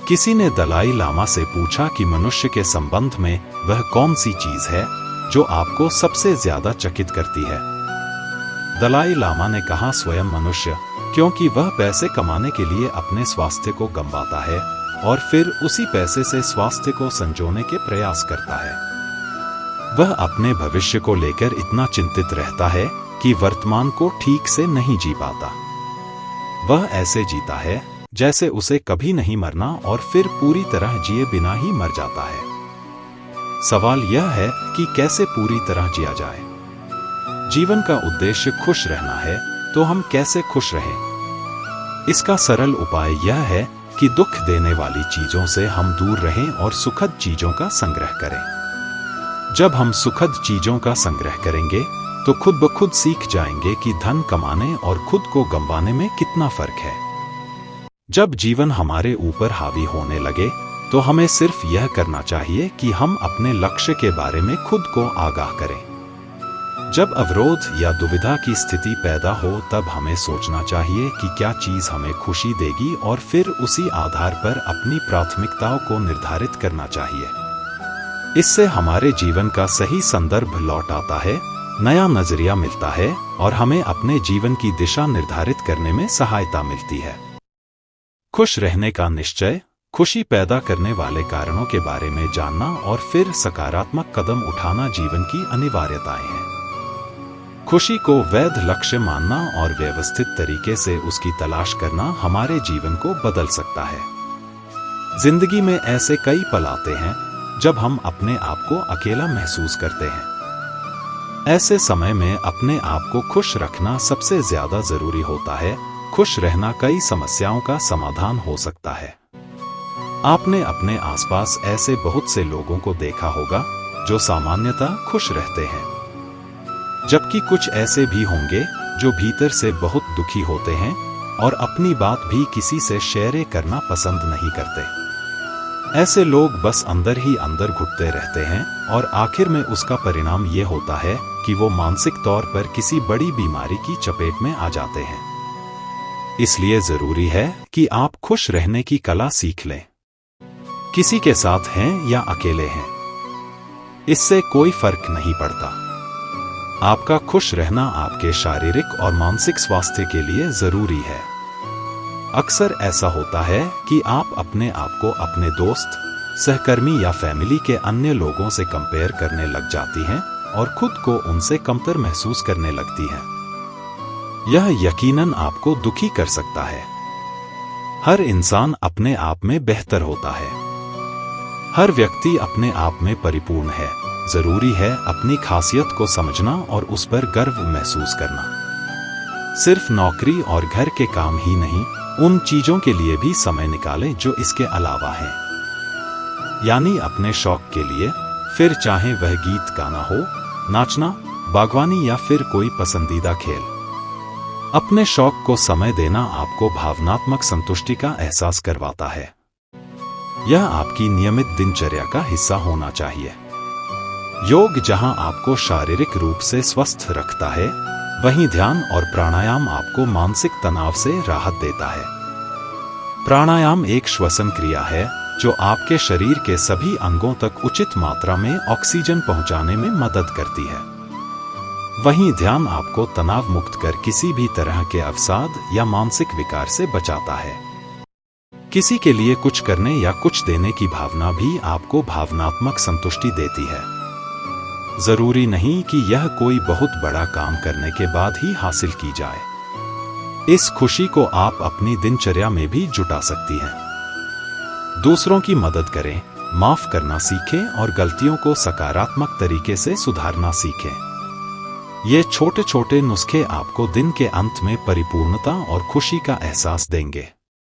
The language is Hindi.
किसी ने दलाई लामा से पूछा कि मनुष्य के संबंध में वह कौन सी चीज है जो आपको सबसे ज्यादा चकित करती है। दलाई लामा ने कहा, स्वयं मनुष्य, क्योंकि वह पैसे कमाने के लिए अपने स्वास्थ्य को गंवाता है और फिर उसी पैसे से स्वास्थ्य को संजोने के प्रयास करता है। वह अपने भविष्य को लेकर इतना चिंतित रहता है कि वर्तमान को ठीक से नहीं जी पाता। वह ऐसे जीता है जैसे उसे कभी नहीं मरना और फिर पूरी तरह जिए बिना ही मर जाता है। सवाल यह है कि कैसे पूरी तरह जिया जाए। जीवन का उद्देश्य खुश रहना है, तो हम कैसे खुश रहें? इसका सरल उपाय यह है कि दुख देने वाली चीजों से हम दूर रहें और सुखद चीजों का संग्रह करें। जब हम सुखद चीजों का संग्रह करेंगे तो खुद ब खुद सीख जाएंगे कि धन कमाने और खुद को गंवाने में कितना फर्क है। जब जीवन हमारे ऊपर हावी होने लगे तो हमें सिर्फ यह करना चाहिए कि हम अपने लक्ष्य के बारे में खुद को आगाह करें। जब अवरोध या दुविधा की स्थिति पैदा हो तब हमें सोचना चाहिए कि क्या चीज हमें खुशी देगी और फिर उसी आधार पर अपनी प्राथमिकताओं को निर्धारित करना चाहिए। इससे हमारे जीवन का सही संदर्भ लौट आता है, नया नजरिया मिलता है और हमें अपने जीवन की दिशा निर्धारित करने में सहायता मिलती है। खुश रहने का निश्चय, खुशी पैदा करने वाले कारणों के बारे में जानना और फिर सकारात्मक कदम उठाना जीवन की अनिवार्यताएं हैं। खुशी को वैध लक्ष्य मानना और व्यवस्थित तरीके से उसकी तलाश करना हमारे जीवन को बदल सकता है। जिंदगी में ऐसे कई पल आते हैं जब हम अपने आप को अकेला महसूस करते हैं। ऐसे समय में अपने आप को खुश रखना सबसे ज्यादा जरूरी होता है। खुश रहना कई समस्याओं का समाधान हो सकता है। आपने अपने आसपास ऐसे बहुत से लोगों को देखा होगा जो सामान्यतः खुश रहते हैं, जबकि कुछ ऐसे भी होंगे जो भीतर से बहुत दुखी होते हैं और अपनी बात भी किसी से शेयर करना पसंद नहीं करते। ऐसे लोग बस अंदर ही अंदर घुटते रहते हैं और आखिर में उसका परिणाम ये होता है कि वो मानसिक तौर पर किसी बड़ी बीमारी की चपेट में आ जाते हैं। इसलिए जरूरी है कि आप खुश रहने की कला सीख लें। किसी के साथ हैं या अकेले हैं, इससे कोई फर्क नहीं पड़ता। आपका खुश रहना आपके शारीरिक और मानसिक स्वास्थ्य के लिए जरूरी है। अक्सर ऐसा होता है कि आप अपने आप को अपने दोस्त, सहकर्मी या फैमिली के अन्य लोगों से कंपेयर करने लग जाती हैं और खुद को उनसे कमतर महसूस करने लगती हैं। यह यकीनन आपको दुखी कर सकता है। हर इंसान अपने आप में बेहतर होता है। हर व्यक्ति अपने आप में परिपूर्ण है। जरूरी है अपनी खासियत को समझना और उस पर गर्व महसूस करना। सिर्फ नौकरी और घर के काम ही नहीं, उन चीजों के लिए भी समय निकालें जो इसके अलावा हैं। यानी अपने शौक के लिए, फिर चाहे वह गीत गाना हो, नाचना, बागवानी या फिर कोई पसंदीदा खेल। अपने शौक को समय देना आपको भावनात्मक संतुष्टि का एहसास करवाता है। यह आपकी नियमित दिनचर्या का हिस्सा होना चाहिए। योग जहां आपको शारीरिक रूप से स्वस्थ रखता है, वहीं ध्यान और प्राणायाम आपको मानसिक तनाव से राहत देता है। प्राणायाम एक श्वसन क्रिया है जो आपके शरीर के सभी अंगों तक उचित मात्रा में ऑक्सीजन पहुंचाने में मदद करती है। वहीं ध्यान आपको तनाव मुक्त कर किसी भी तरह के अवसाद या मानसिक विकार से बचाता है। किसी के लिए कुछ करने या कुछ देने की भावना भी आपको भावनात्मक संतुष्टि देती है। जरूरी नहीं कि यह कोई बहुत बड़ा काम करने के बाद ही हासिल की जाए। इस खुशी को आप अपनी दिनचर्या में भी जुटा सकती हैं। दूसरों की मदद करें, माफ करना सीखें और गलतियों को सकारात्मक तरीके से सुधारना सीखें। ये छोटे छोटे नुस्खे आपको दिन के अंत में परिपूर्णता और खुशी का एहसास देंगे।